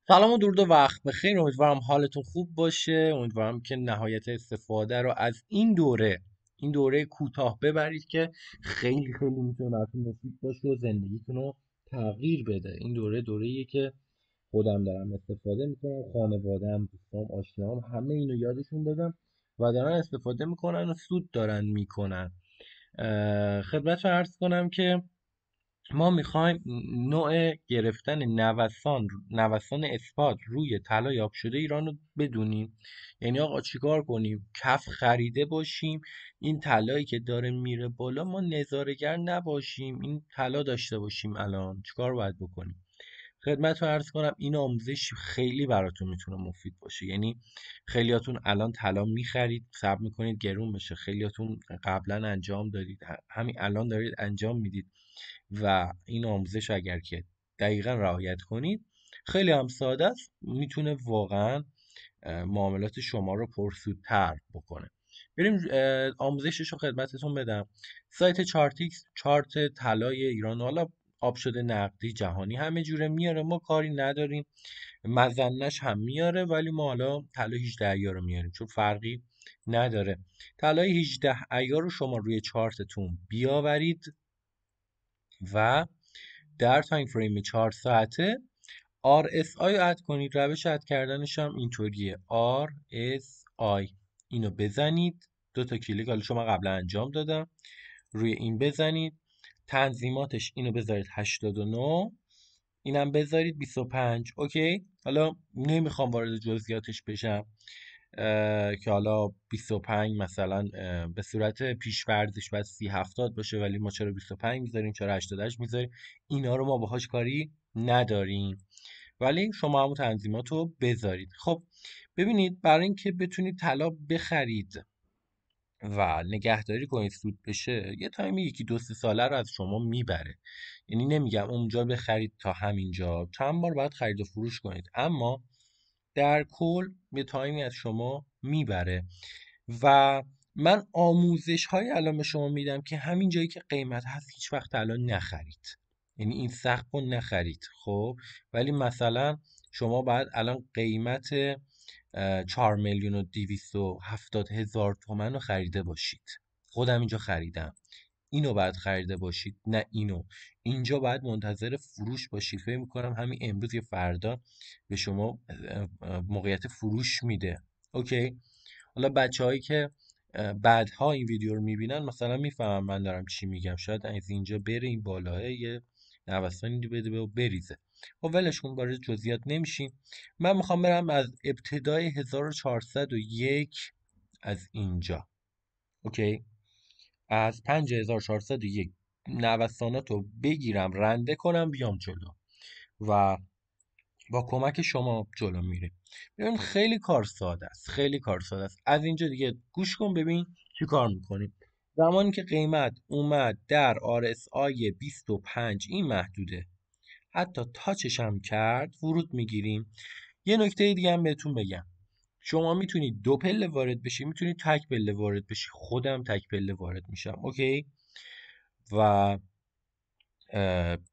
سلام و درود و وقت بخیر. امیدوارم حالتون خوب باشه. امیدوارم که نهایت استفاده رو از این دوره کوتاه ببرید که خیلی خیلی میتونه براتون مفید باشه و زندگیتون رو تغییر بده. این دوره‌ایه که خودم دارم استفاده میکنم، خانواده‌ام، دوستام، آشناام همه اینو یادشون دادم و دارن استفاده میکنن و سود دارن میکنن. خدمت عرض کنم که ما میخوایم نوع گرفتن نوسان اثبات روی طلای آب شده ایران رو بدونیم. یعنی آقا چیکار کنیم؟ کف خریده باشیم، این طلایی که داره میره بالا ما نظاره‌گر نباشیم، این طلا داشته باشیم. الان چیکار باید بکنیم؟ خدمت رو عرض کنم این آموزش خیلی براتون میتونه مفید باشه. یعنی خیلیاتون الان طلا میخرید، صبر میکنید گرون بشه، خیلیاتون قبلا انجام دادید، همین الان دارید انجام میدید و این آموزش اگر که دقیقا رعایت کنید خیلی هم ساده است، میتونه واقعا معاملات شما رو پرسودتر بکنه. بریم آموزشش رو خدمتتون بدم. سایت چارتیکس چارت طلای ایران، حالا آب شده نقدی جهانی همه جوره میاره، ما کاری نداریم. مزنش هم میاره ولی ما حالا طلای 18 عیار رو میاریم چون فرقی نداره. طلای 18 عیار رو شما روی چارتتون بیاورید و در تایم فریم 4 ساعته RSI رو اد کنید. روش اد کردنش هم اینطوریه: RSI اینو بزنید، دو تا کلیک، حالا شما قبلا انجام دادم، روی این بزنید. تنظیماتش اینو بذارید 89، اینم بذارید 25. اوکی، حالا نمیخوام وارد جزئیاتش بشم که حالا 25 مثلا به صورت پیش‌فرضش باید 30-70 باشه ولی ما چرا 25 میذاریم، چرا 88 میذاریم، اینا رو ما باهاش کاری نداریم، ولی شما همون تنظیمات رو بذارید. خب ببینید، برای اینکه بتونید طلا بخرید و نگهداری کنید سود بشه، یه تایمی 1-2-3 ساله رو از شما میبره. یعنی نمیگم اونجا بخرید تا همینجا، چند بار باید خرید و فروش کنید، اما در کل یه تایمی از شما میبره. و من آموزش های الان به شما میدم که همین جایی که قیمت هست هیچ وقت الان نخرید. یعنی این سقف رو نخرید. خب ولی مثلا شما باید الان قیمت 4,270,000 تومن رو خریده باشید. خودم اینجا خریدم، اینو باید خریده باشید، نه اینو. اینجا باید منتظر فروش باشید. فکر میکنم همین امروز یا فردا به شما موقعیت فروش میده. اوکی، حالا بچه‌هایی که بعدها این ویدیو رو میبینن مثلا میفهمن من دارم چی میگم، شاید از اینجا بره این بالاه یه نوسانی بده و بریزه. خب ولش کن، وارد جزئیات نمیشیم. من میخوام برم از ابتدای 1401 از اینجا. اوکی، از 5401 نوسانات رو بگیرم، رنده کنم، بیام جلو و با کمک شما جلو میریم. ببین خیلی کار ساده است، خیلی کار ساده است. از اینجا دیگه گوش کن ببین چی کار میکنیم. زمانی که قیمت اومد در RSI 25 این محدوده، حتی تاچش هم کرد، ورود میگیریم. یه نکته دیگه هم بهتون بگم، شما میتونید دو پله وارد بشی، میتونید تک پله وارد بشی. خودم تک پله وارد میشم. اوکی، و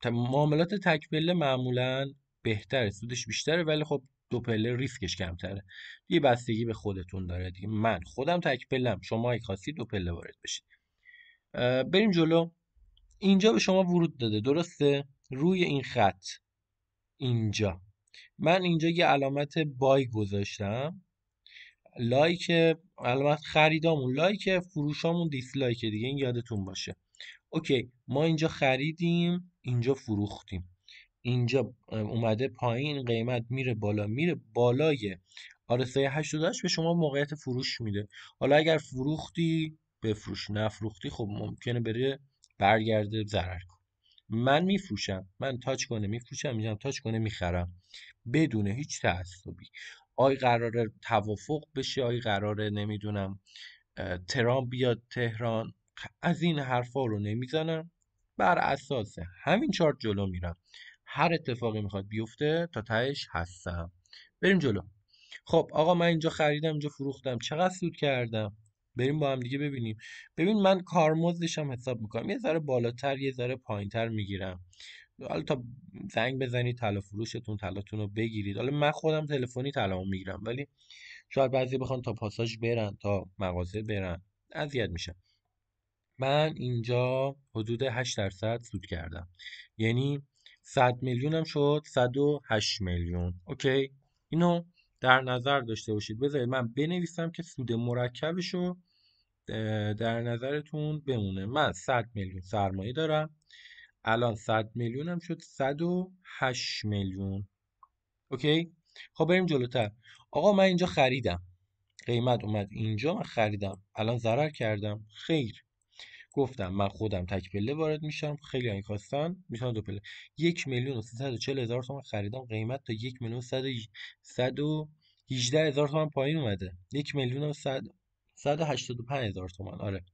معاملات تک پله معمولا بهتره، سودش بیشتره، ولی خب دو پله ریسکش کمتره. یه بستگی به خودتون داره دیگه. من خودم تک پلم، شما اگه خواستید دو پله وارد بشید. بریم جلو. اینجا به شما ورود داده، درسته؟ روی این خط اینجا من اینجا یه علامت بای گذاشتم، لایک، علامت خریدامون لایک، فروشامون دیسلایک دیگه، این یادتون باشه. اوکی، ما اینجا خریدیم، اینجا فروختیم، اینجا اومده پایین، قیمت میره بالا، میره بالای RSI 88 به شما موقعیت فروش میده. حالا اگر فروختی بفروش، نفروختی خب ممکنه بره برگرده ضرر کن. من میفروشم، من تاچ کنه میفروشم، میگم تاچ کنه میخرم بدون هیچ تعصبی. آی قراره توافق بشه، آی قراره نمیدونم ترامپ بیاد تهران، از این حرفا رو نمیزنم. بر اساس همین چارت جلو میرم، هر اتفاقی میخواد بیفته تا تهش هستم. بریم جلو. خب آقا من اینجا خریدم، اینجا فروختم، چقدر سود کردم؟ بریم با هم دیگه ببینیم. ببین من کارمزدش هم حساب میکنم، یه ذره بالاتر یه ذره پایینتر میگیرم. حالا تا زنگ بزنید طلا فروشتون طلاتون رو بگیرید. حالا من خودم تلفنی طلامو میگیرم، ولی شاید بعضی بخوان تا پاساژ برن، تا مغازه برن، اذیت میشن. من اینجا حدود 8% سود کردم، یعنی 100 میلیونم شد 108 میلیون. اوکی، اینو در نظر داشته باشید. بذارید من بنویسم که سود مرکبشو در نظرتون بمونه. من 100 میلیون سرمایه دارم، الان 100 میلیونم شد 108 میلیون. اوکی، خب بریم جلوتر. آقا من اینجا خریدم، قیمت اومد اینجا، من خریدم، الان ضرر کردم؟ خیر. گفتم من خودم تک پله وارد میشم، خیلی این خواستن میتونن دو پله. 1,340,000 تومان خریدم، قیمت تا 1,118,000 تومان پایین اومده. 1,185,000 تومان، آره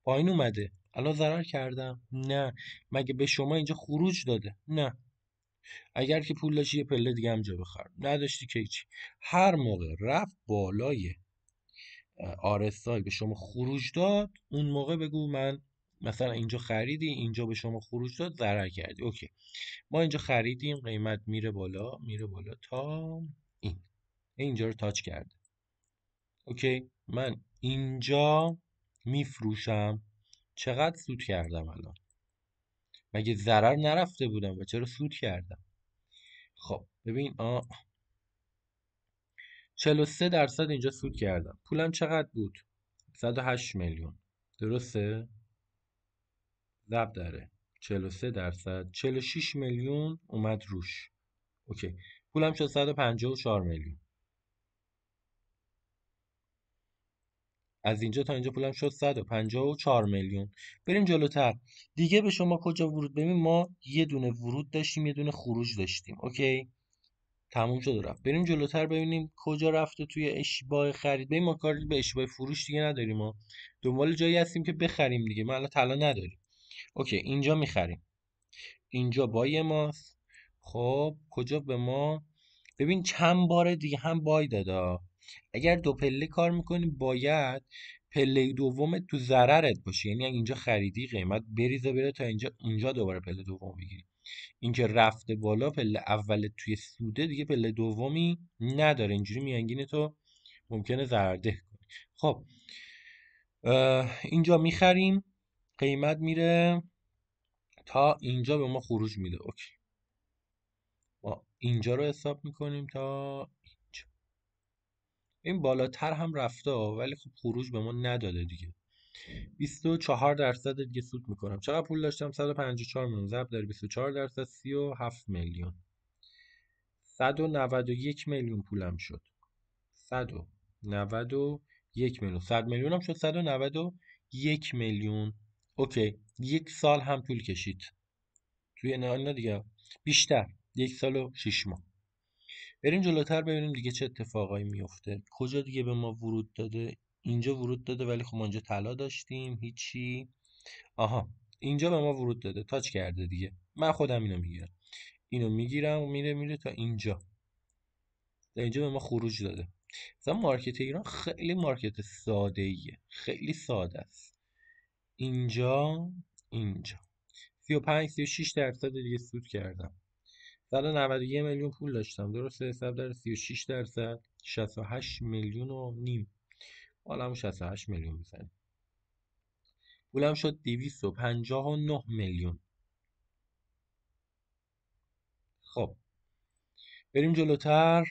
پایین اومده. الان ضرر کردم؟ نه. مگه به شما اینجا خروج داده؟ نه. اگر که پول داشتی یه پله دیگه هم جا بخر، نداشتی که هیچی. هر موقع رفت بالای RSI به شما خروج داد، اون موقع بگو من مثلا اینجا خریدی، اینجا به شما خروج داد، ضرر کردی. اوکی، ما اینجا خریدیم، قیمت میره بالا میره بالا تا اینجا رو تاچ کرده. اوکی، من اینجا میفروشم. چقدر سود کردم الان؟ مگه ضرر نرفته بودم و چرا سود کردم؟ خب ببین 43% اینجا سود کردم. پولم چقدر بود؟ 108 میلیون، درسته؟ ضرب داره 43%، 46 میلیون اومد روش. اوکی، پولم شد 154 میلیون. از اینجا تا اینجا پولم شد 154 میلیون. بریم جلوتر. دیگه به شما کجا ورود؟ ببین ما یه دونه ورود داشتیم، یه دونه خروج داشتیم. اوکی، تموم شد و رفت. بریم جلوتر ببینیم کجا رفته توی اشتباه خرید. ببین ما کاری به اشتباه فروش دیگه نداریم، ما دنبال جایی هستیم که بخریم دیگه. ما الان طلا نداریم. اوکی، اینجا میخریم، اینجا بای ماست. خب کجا به ما؟ ببین چند بار دیگه هم بای دادا. اگر دو پله کار میکنی باید پله دوم تو ضررت باشه، یعنی اگه اینجا خریدی قیمت بریزه بره تا اینجا، اونجا دوباره پله دوم بگیری. اینکه رفته بالا پله اول توی سوده، دیگه پله دومی نداره، اینجوری میانگین تو ممکنه ضررده کنی. خب اینجا میخریم، قیمت میره تا اینجا به ما خروج میده. اوکی، ما اینجا رو حساب میکنیم تا اینجا. این بالاتر هم رفته ولی خب خروج به ما نداده دیگه. 24% دیگه سود میکنم. چقدر پول داشتم؟ 154 میلیون. ضرب در 24%، 37 میلیون. 191 میلیون پولم شد. 191 میلیون. 100 میلیون هم شد 191 میلیون. اوکی، یک سال هم طول کشید توی اینا دیگه، بیشتر، 1 سال و 6 ماه. بریم جلوتر ببینیم دیگه چه اتفاقایی میفته. کجا دیگه به ما ورود داده؟ اینجا ورود داده، ولی خب ما اینجا طلا داشتیم، هیچی. آها، اینجا به ما ورود داده، تاچ کرده دیگه. من خودم اینو میگیرم، اینو میگیرم و میره تا اینجا. تا اینجا به ما خروج داده. مثلا مارکت ایران خیلی مارکت ساده ایه، خیلی ساده است. اینجا 35-36% دیگه سود کردم. 191 میلیون پول داشتم، درسته؟ حساب در 36%، 68 میلیون و نیم. حالا هم 68 میلیون میزنیم. پولم شد 259 میلیون. خب بریم جلوتر.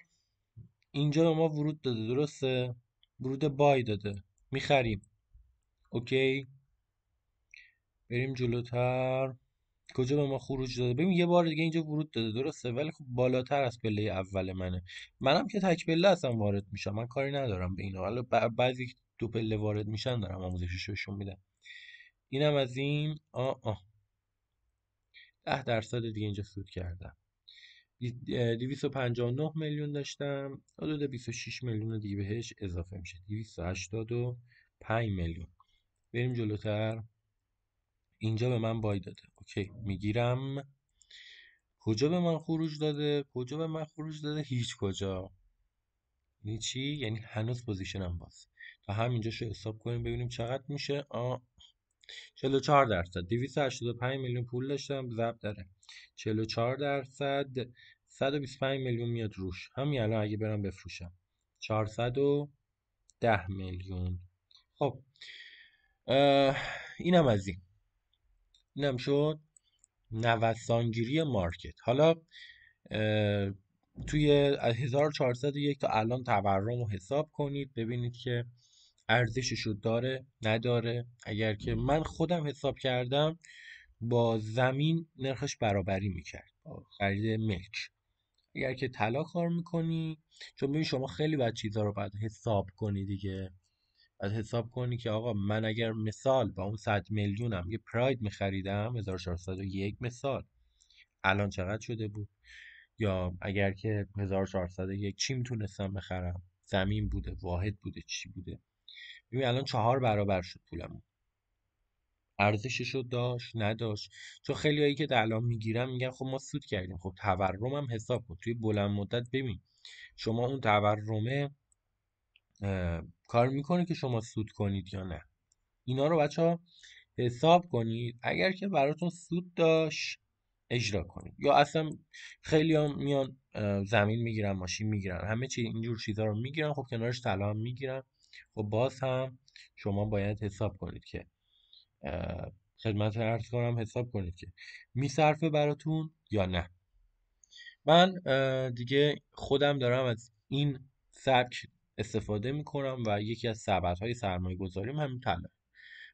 اینجا به ما ورود داده، درسته؟ ورود بای داده، میخریم. اوکی، بریم جلوتر. کجا به ما خروج داده؟ ببین یه بار دیگه اینجا ورود داده، درسته؟ ولی خب بالاتر از پله اول منم که تک پله هستم وارد میشم، من کاری ندارم به اینا. حالا بعضی دو پله وارد میشن دارم آموزشش بهشون میدم. اینم از این. 10% دیگه اینجا سود کردم. 259 میلیون داشتم، حدود 26 میلیون دیگه بهش اضافه میشه، 285 میلیون. بریم جلوتر. اینجا به من بای داده، اوکی میگیرم. کجا به من خروج داده؟ کجا به من خروج داده؟ هیچ کجا. یعنی چی؟ یعنی هنوز پوزیشنم باز. تا همینجاشو حساب کنیم ببینیم چقدر میشه. 44%، 285 میلیون پول داشتم ضرب داره 44%، 125 میلیون میاد روش. همین الان اگه برم بفروشم 410 میلیون. خب اینم از اینم شد نوسانگیری مارکت. حالا توی 1401 تا الان تورم رو حساب کنید، ببینید که ارزشش رو داره نداره. اگر که من خودم حساب کردم با زمین نرخش برابری میکرد با خرید ملک. اگر که طلا کار میکنی، چون ببین شما خیلی باید چیزا رو باید حساب کنی دیگه. باید حساب کنی که آقا من اگر مثال با اون 100 میلیونم یه پراید میخریدم 1401 مثال، الان چقدر شده بود؟ یا اگر که 1401 چی میتونستم بخرم؟ زمین بوده، واحد بوده، چی بوده؟ ببین الان 4 برابر شد پولمون. ارزشش رو داشت نداشت؟ چون خیلی هایی که الان میگیرن میگن خب ما سود کردیم. خب تورم هم حساب کن توی بلند مدت. ببین شما اون تورمه کار میکنه که شما سود کنید یا نه. اینا رو بچه حساب کنید. اگر که براتون سود داشت اجرا کنید، یا اصلا خیلی هم میان زمین میگیرن، ماشین میگیرن، همه چی اینجور چیزا رو میگیرن، خب کنارش طلا هم میگیرن. خب باز هم شما باید حساب کنید که خدمت عرض کنم حساب کنید که میصرفه براتون یا نه. من دیگه خودم دارم از این سبک استفاده میکنم و یکی از سبدهای سرمایه گذاریم همین طلا.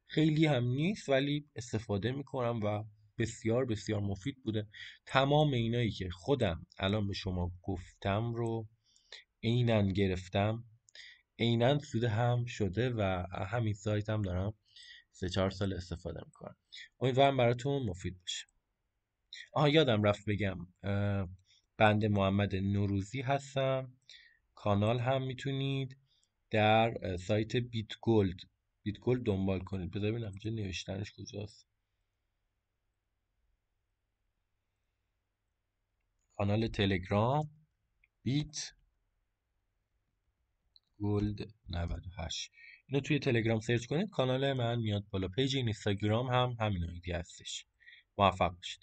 خیلی هم نیست ولی استفاده میکنم و بسیار بسیار مفید بوده. تمام اینایی که خودم الان به شما گفتم رو عیناً گرفتم، عیناً سود هم شده و همین سایت هم دارم 3-4 سال استفاده میکنم. امیدوارم براتون مفید باشه. آها یادم رفت بگم، بنده محمد نوروزی هستم. کانال هم میتونید در سایت بیت گولد دنبال کنید. بذار ببینم اینجا نوشتنش کجاست. کانال تلگرام بیت گولد 98. اینو توی تلگرام سرچ کنید کانال من میاد بالا. پیج اینستاگرام هم همین ایدی هستش. موفق باشید.